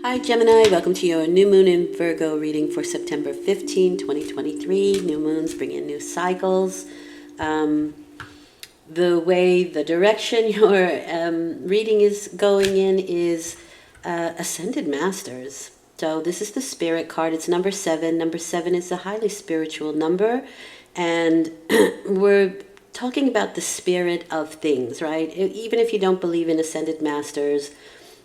Hi Gemini, welcome to your new moon in Virgo reading for September 15, 2023. New moons bring in new cycles. The direction your reading is going in is Ascended Masters. So this is the Spirit card. It's number 7. Number 7 is a highly spiritual number. And we're talking about the spirit of things, right? Even if you don't believe in Ascended Masters,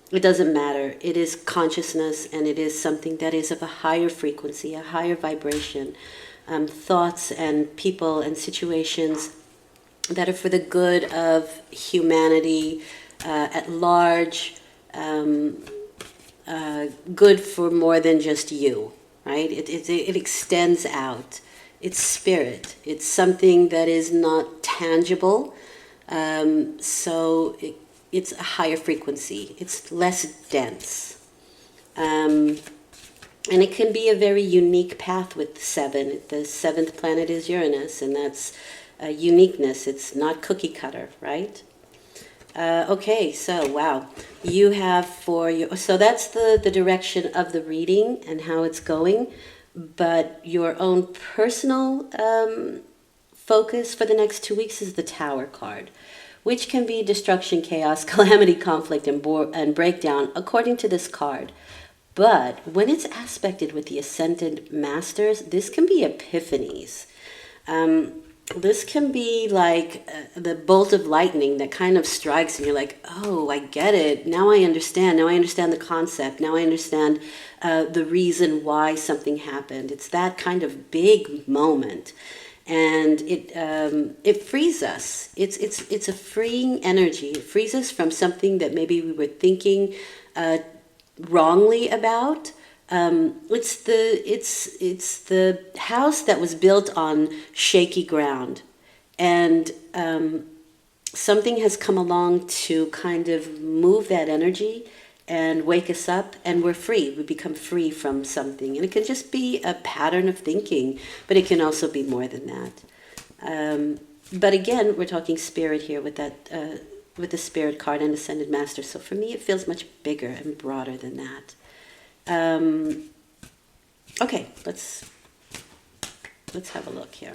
it doesn't matter. It is consciousness, and it is something that is of a higher frequency, a higher vibration. Thoughts and people and situations that are for the good of humanity at large, good for more than just you, right? It extends out. It's spirit. It's something that is not tangible. It's a higher frequency. It's less dense. And it can be a very unique path with the 7. The 7th planet is Uranus, and that's uniqueness. It's not cookie cutter, right? Okay, so wow. You have for you, so that's the direction of the reading and how it's going, but your own personal focus for the next 2 weeks is the Tower card, which can be destruction, chaos, calamity, conflict, and breakdown, according to this card. But when it's aspected with the Ascended Masters, this can be epiphanies. This can be like the bolt of lightning that kind of strikes and you're like, oh, I get it. Now I understand. Now I understand the concept. Now I understand the reason why something happened. It's that kind of big moment. And it frees us. It's a freeing energy. It frees us from something that maybe we were thinking wrongly about. It's the house that was built on shaky ground, and something has come along to kind of move that energy and wake us up, and we're free. We become free from something, and it can just be a pattern of thinking, but it can also be more than that. But again, we're talking spirit here with that with the Spirit card and Ascended Master. So for me, it feels much bigger and broader than that. Okay, let's have a look here.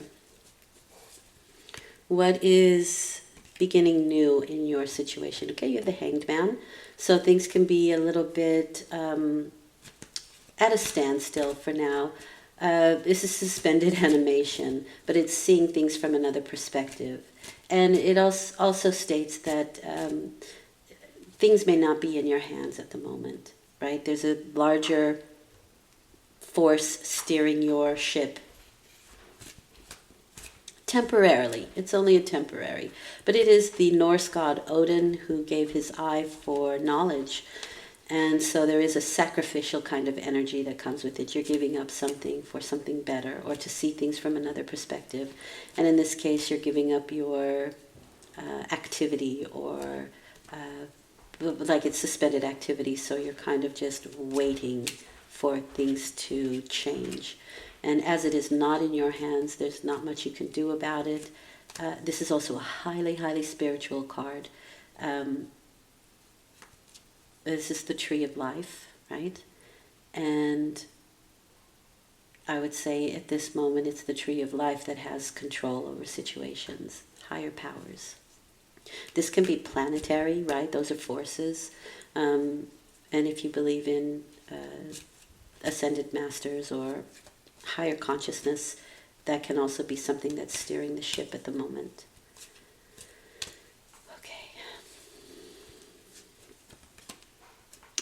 What is beginning new in your situation? Okay, you have the Hanged Man, so things can be a little bit at a standstill for now. This is suspended animation, but it's seeing things from another perspective. And it also states that things may not be in your hands at the moment, right? There's a larger force steering your ship. Temporarily. It's only a temporary. But it is the Norse god Odin who gave his eye for knowledge. And so there is a sacrificial kind of energy that comes with it. You're giving up something for something better, or to see things from another perspective. And in this case, you're giving up your activity, or like it's suspended activity, so you're kind of just waiting for things to change. And as it is not in your hands, there's not much you can do about it. This is also a highly, highly spiritual card. This is the Tree of Life, right? And I would say at this moment it's the Tree of Life that has control over situations, higher powers. This can be planetary, right? Those are forces. And if you believe in Ascended Masters or higher consciousness, that can also be something that's steering the ship at the moment.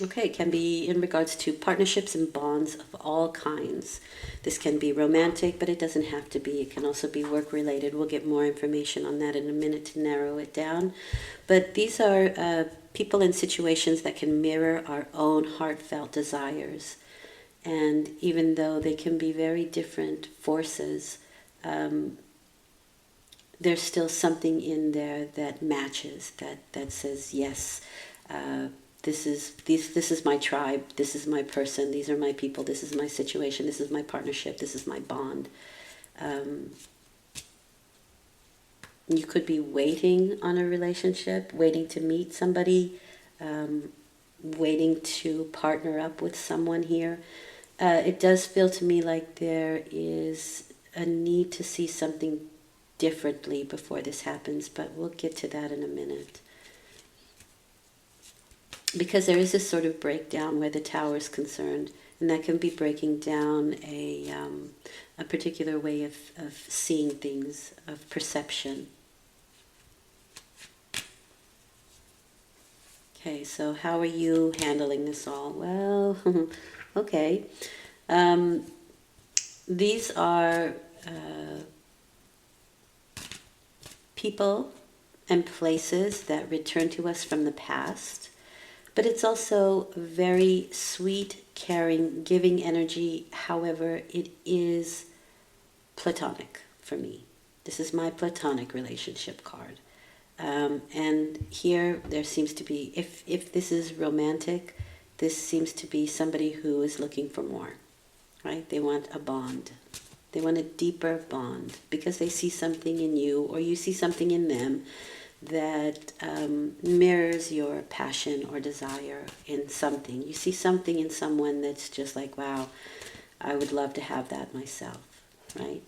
Okay, it can be in regards to partnerships and bonds of all kinds. This can be romantic, but it doesn't have to be. It can also be work-related. We'll get more information on that in a minute to narrow it down. But these are people in situations that can mirror our own heartfelt desires. And even though they can be very different forces, there's still something in there that matches, that says, yes, this is my tribe, this is my person, these are my people, this is my situation, this is my partnership, this is my bond. You could be waiting on a relationship, waiting to meet somebody, waiting to partner up with someone here. It does feel to me like there is a need to see something differently before this happens, but we'll get to that in a minute. Because there is this sort of breakdown where the Tower is concerned, and that can be breaking down a particular way of seeing things, of perception. Okay, so how are you handling this all? Well, okay. These are people and places that return to us from the past, but it's also very sweet, caring, giving energy. However, it is platonic for me. This is my platonic relationship card. And here there seems to be, if this is romantic, this seems to be somebody who is looking for more, right? They want a bond. They want a deeper bond because they see something in you or you see something in them that mirrors your passion or desire in something. You see something in someone that's just like, wow, I would love to have that myself, right?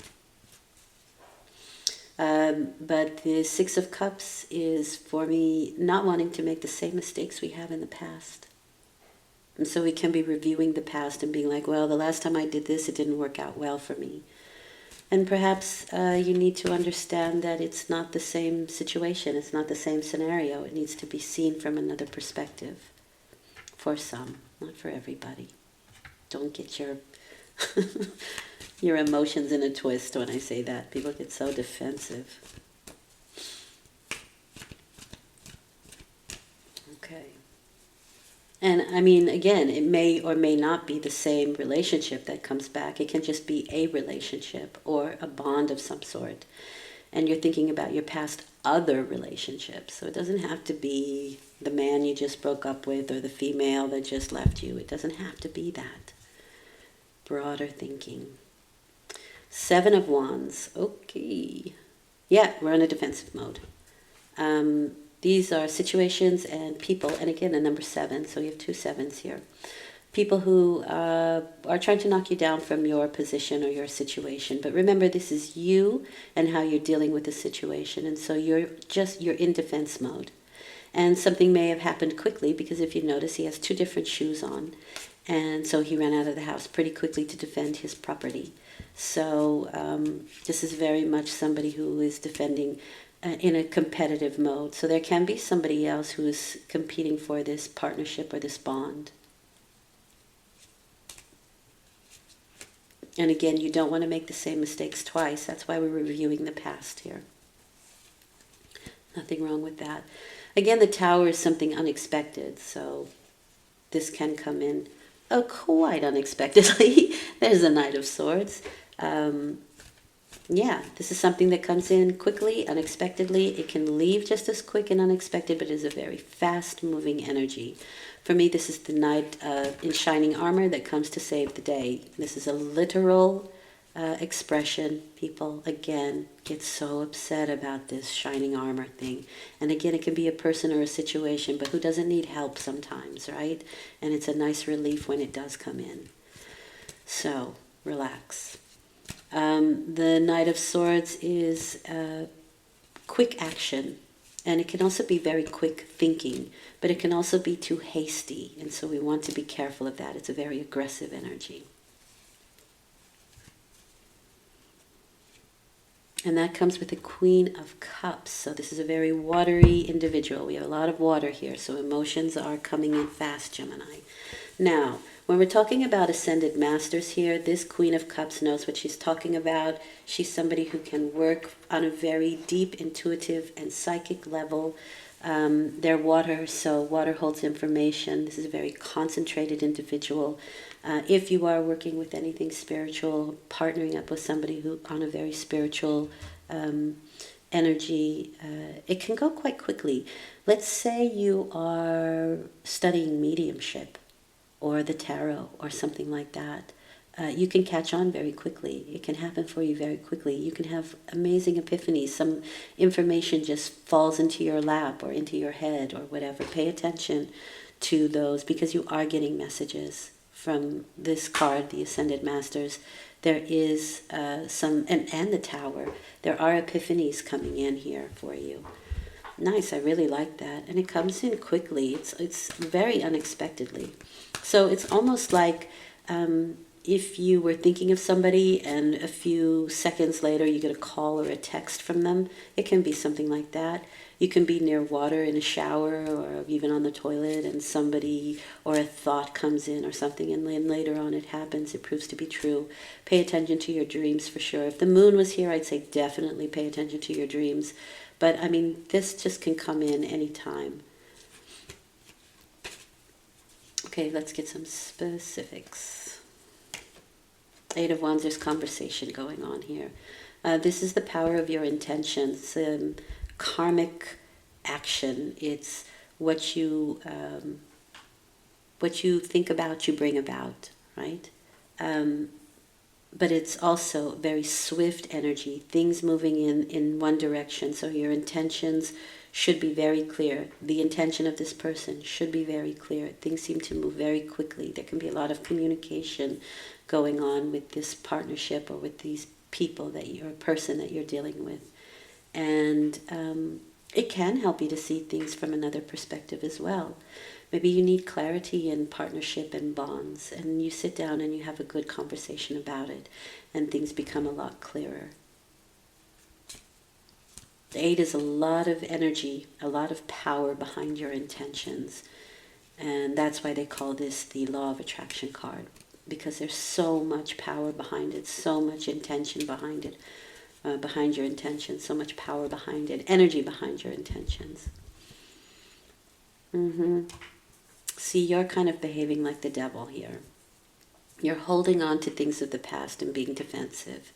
But the Six of Cups is for me not wanting to make the same mistakes we have in the past. And so we can be reviewing the past and being like, well, the last time I did this, it didn't work out well for me. And perhaps you need to understand that it's not the same situation. It's not the same scenario. It needs to be seen from another perspective. For some, not for everybody. Don't get your your emotions in a twist when I say that. People get so defensive. Okay. And I mean, again, it may or may not be the same relationship that comes back. It can just be a relationship or a bond of some sort. And you're thinking about your past other relationships. So it doesn't have to be the man you just broke up with or the female that just left you. It doesn't have to be that. Broader thinking. Seven of Wands. Okay. Yeah, we're in a defensive mode. These are situations and people, and again, a number 7, so you have 2 sevens here. People who are trying to knock you down from your position or your situation. But remember, this is you and how you're dealing with the situation. And so you're in defense mode. And something may have happened quickly because if you notice, he has 2 different shoes on. And so he ran out of the house pretty quickly to defend his property. So this is very much somebody who is defending in a competitive mode. So there can be somebody else who is competing for this partnership or this bond. And again, you don't want to make the same mistakes twice. That's why we're reviewing the past here. Nothing wrong with that. Again, the Tower is something unexpected. So this can come in quite unexpectedly. There's a Knight of Swords. Yeah, this is something that comes in quickly, unexpectedly. It can leave just as quick and unexpected, but it is a very fast-moving energy. For me, this is the Knight in shining armor that comes to save the day. This is a literal expression. People, again, get so upset about this shining armor thing. And again, it can be a person or a situation, but who doesn't need help sometimes, right? And it's a nice relief when it does come in. So, relax. The Knight of Swords is quick action, and it can also be very quick thinking, but it can also be too hasty, and so we want to be careful of that. It's a very aggressive energy. And that comes with the Queen of Cups. So this is a very watery individual. We have a lot of water here, so emotions are coming in fast, Gemini. Now, when we're talking about ascended masters here, this Queen of Cups knows what she's talking about. She's somebody who can work on a very deep, intuitive, and psychic level. They're water, so water holds information. This is a very concentrated individual. If you are working with anything spiritual, partnering up with somebody who on a very spiritual energy, it can go quite quickly. Let's say you are studying mediumship or the tarot or something like that. You can catch on very quickly. It can happen for you very quickly. You can have amazing epiphanies. Some information just falls into your lap or into your head or whatever. Pay attention to those, because you are getting messages from this card, the Ascended Masters. There is and the Tower. There are epiphanies coming in here for you. Nice, I really like that. And it comes in quickly. It's very unexpectedly. So it's almost like if you were thinking of somebody and a few seconds later you get a call or a text from them. It can be something like that. You can be near water in a shower or even on the toilet and somebody or a thought comes in or something, and then later on it happens. It proves to be true. Pay attention to your dreams for sure. If the moon was here, I'd say definitely pay attention to your dreams. But I mean, this just can come in anytime. Okay, let's get some specifics. Eight of Wands, there's conversation going on here. This is the power of your intentions. Karmic action. It's what you think about, you bring about, right? But it's also very swift energy, things moving in one direction. So your intentions should be very clear. The intention of this person should be very clear. Things seem to move very quickly. There can be a lot of communication going on with this partnership or with these people that you're a person that you're dealing with. And it can help you to see things from another perspective as well. Maybe you need clarity in partnership and bonds, and you sit down and you have a good conversation about it, and things become a lot clearer. The 8 is a lot of energy, a lot of power behind your intentions. And that's why they call this the Law of Attraction card, because there's so much power behind it, so much intention behind it, behind your intentions, so much power behind it, energy behind your intentions. See, you're kind of behaving like the devil here. You're holding on to things of the past and being defensive.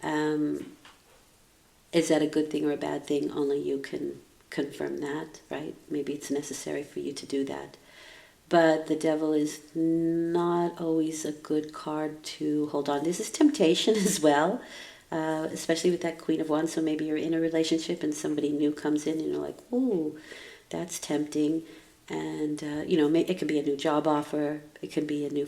Is that a good thing or a bad thing? Only you can confirm that, right? Maybe it's necessary for you to do that. But the devil is not always a good card to hold on. This is temptation as well, especially with that Queen of Wands. So maybe you're in a relationship and somebody new comes in and you're like, ooh, that's tempting. And, it could be a new job offer. It could be a new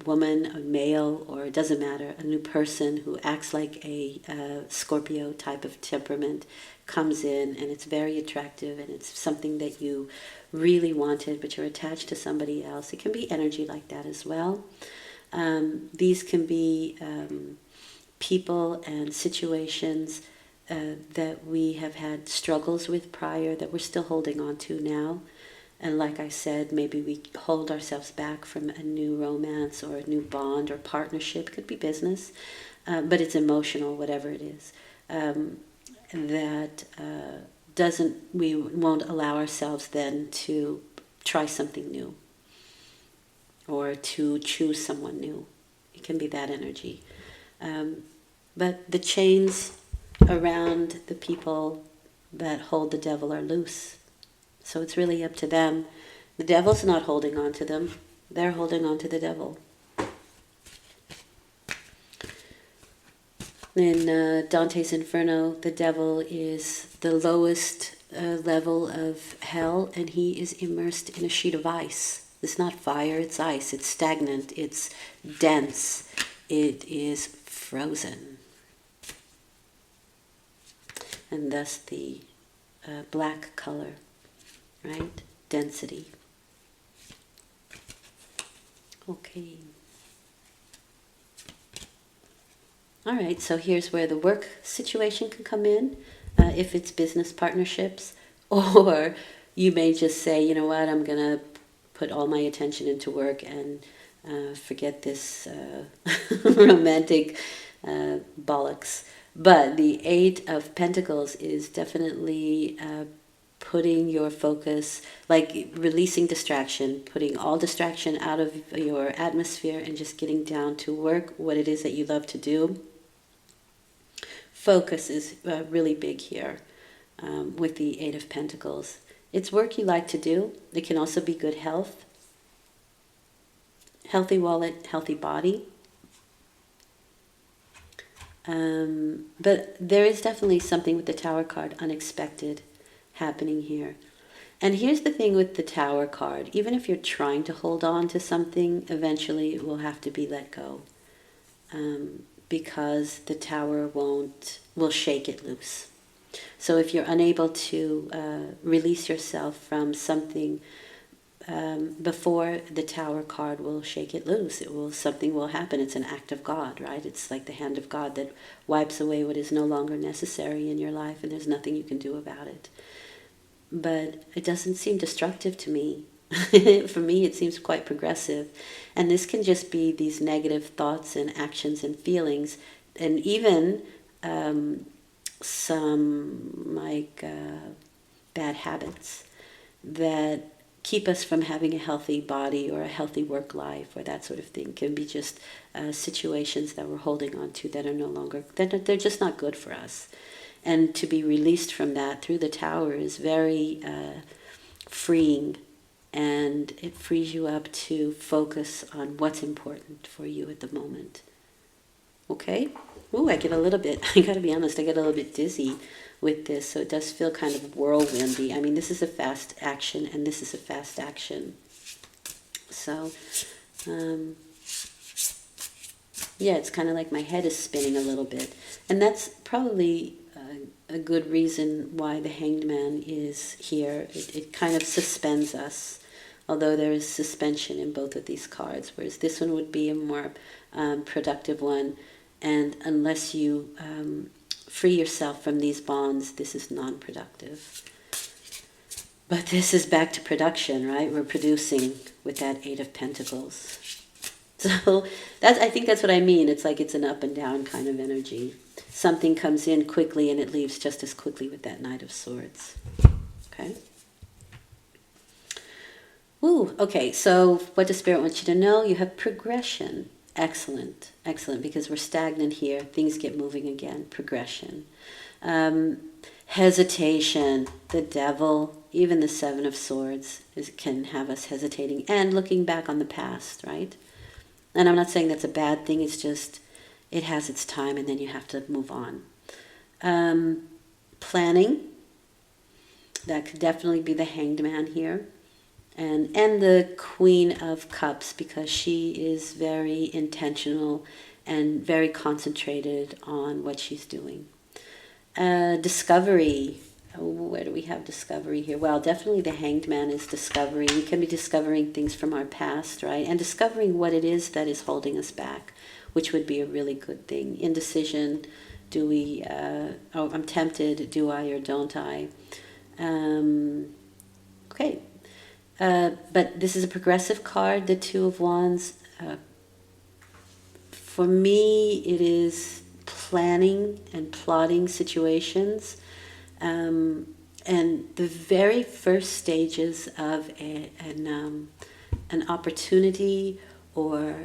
woman, a male, or it doesn't matter. A new person who acts like a Scorpio type of temperament comes in, and it's very attractive, and it's something that you really wanted, but you're attached to somebody else. It can be energy like that as well. These can be people and situations that we have had struggles with prior that we're still holding on to now. And like I said, maybe we hold ourselves back from a new romance or a new bond or partnership. It could be business, but it's emotional, whatever it is. We won't allow ourselves then to try something new or to choose someone new. It can be that energy. But the chains around the people that hold the devil are loose. So it's really up to them. The devil's not holding on to them. They're holding on to the devil. In Dante's Inferno, the devil is the lowest level of hell, and he is immersed in a sheet of ice. It's not fire, it's ice. It's stagnant. It's dense. It is frozen. And thus the black color. Right? Density. Okay. All right, so here's where the work situation can come in, if it's business partnerships, or you may just say, you know what, I'm going to put all my attention into work and forget this romantic bollocks. But the 8 of Pentacles is definitely putting your focus, like releasing distraction, putting all distraction out of your atmosphere and just getting down to work, what it is that you love to do. Focus is really big here with the 8 of Pentacles. It's work you like to do. It can also be good health, healthy wallet, healthy body. But there is definitely something with the Tower card, unexpected, happening here. And here's the thing with the Tower card. Even if you're trying to hold on to something, eventually it will have to be let go. Because the Tower will shake it loose. So if you're unable to release yourself from something before the Tower card will shake it loose, something will happen. It's an act of God, right? It's like the hand of God that wipes away what is no longer necessary in your life, and there's nothing you can do about it. But it doesn't seem destructive to me. For me, it seems quite progressive. And this can just be these negative thoughts and actions and feelings, and even some bad habits that keep us from having a healthy body or a healthy work life or that sort of thing. Can be just situations that we're holding on to that are no longer, they're just not good for us. And to be released from that through the Tower is very freeing, and it frees you up to focus on what's important for you at the moment. Okay? Ooh, I get a little bit, I gotta be honest, I get a little bit dizzy with this, so it does feel kind of whirlwindy. I mean, this is a fast action, and this is a fast action. So, yeah, it's kind of like my head is spinning a little bit. And that's probably a good reason why the Hanged Man is here. It kind of suspends us, although there is suspension in both of these cards, whereas this one would be a more productive one. And unless you free yourself from these bonds, this is non-productive. But this is back to production, right? We're producing with that Eight of Pentacles. So I think that's what I mean. It's like it's an up and down kind of energy. Something comes in quickly and it leaves just as quickly with that Knight of Swords. Okay? Ooh, okay, so what does Spirit want you to know? You have progression. Excellent, excellent, because we're stagnant here. Things get moving again. Progression. Hesitation. The Devil, even the Seven of Swords can have us hesitating and looking back on the past, right? And I'm not saying that's a bad thing. It's just, it has its time and then you have to move on. Planning. That could definitely be the Hanged Man here. And the Queen of Cups, because she is very intentional and very concentrated on what she's doing. Discovery. Where do we have discovery here? Well, definitely the Hanged Man is discovery. We can be discovering things from our past, right? And discovering what it is that is holding us back, which would be a really good thing. Indecision. Do we, I'm tempted. Do I or don't I? Okay. But this is a progressive card, the Two of Wands. For me, it is planning and plotting situations. And the very first stages of an opportunity or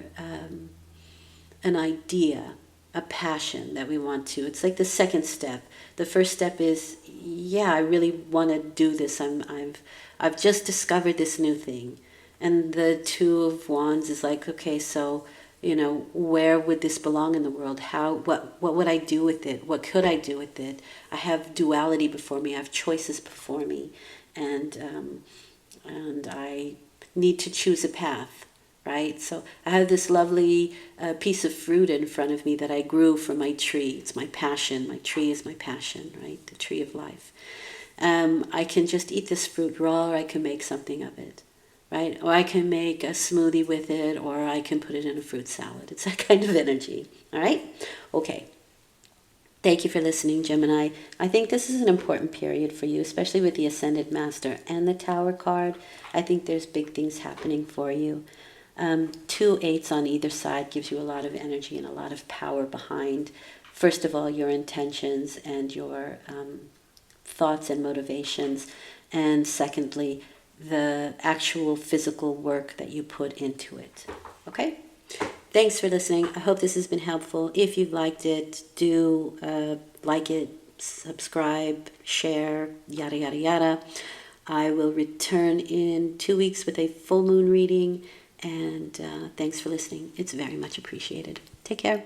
an idea, a passion that we want to. It's like the second step. The first step is, yeah, I really want to do this. I've just discovered this new thing. And the Two of Wands is like, okay, so, where would this belong in the world? What would I do with it? What could I do with it? I have duality before me. I have choices before me. And I need to choose a path, right? So I have this lovely piece of fruit in front of me that I grew from my tree. It's my passion. My tree is my passion, right? The tree of life. I can just eat this fruit raw, or I can make something of it, right? Or I can make a smoothie with it, or I can put it in a fruit salad. It's that kind of energy, all right? Okay. Thank you for listening, Gemini. I think this is an important period for you, especially with the Ascended Master and the Tower card. I think there's big things happening for you. 2 8s on either side gives you a lot of energy and a lot of power behind, first of all, your intentions and your thoughts and motivations, and secondly, the actual physical work that you put into it. Okay? Thanks for listening. I hope this has been helpful. If you've liked it, do like it, subscribe, share, yada, yada, yada. I will return in 2 weeks with a full moon reading, and thanks for listening. It's very much appreciated. Take care.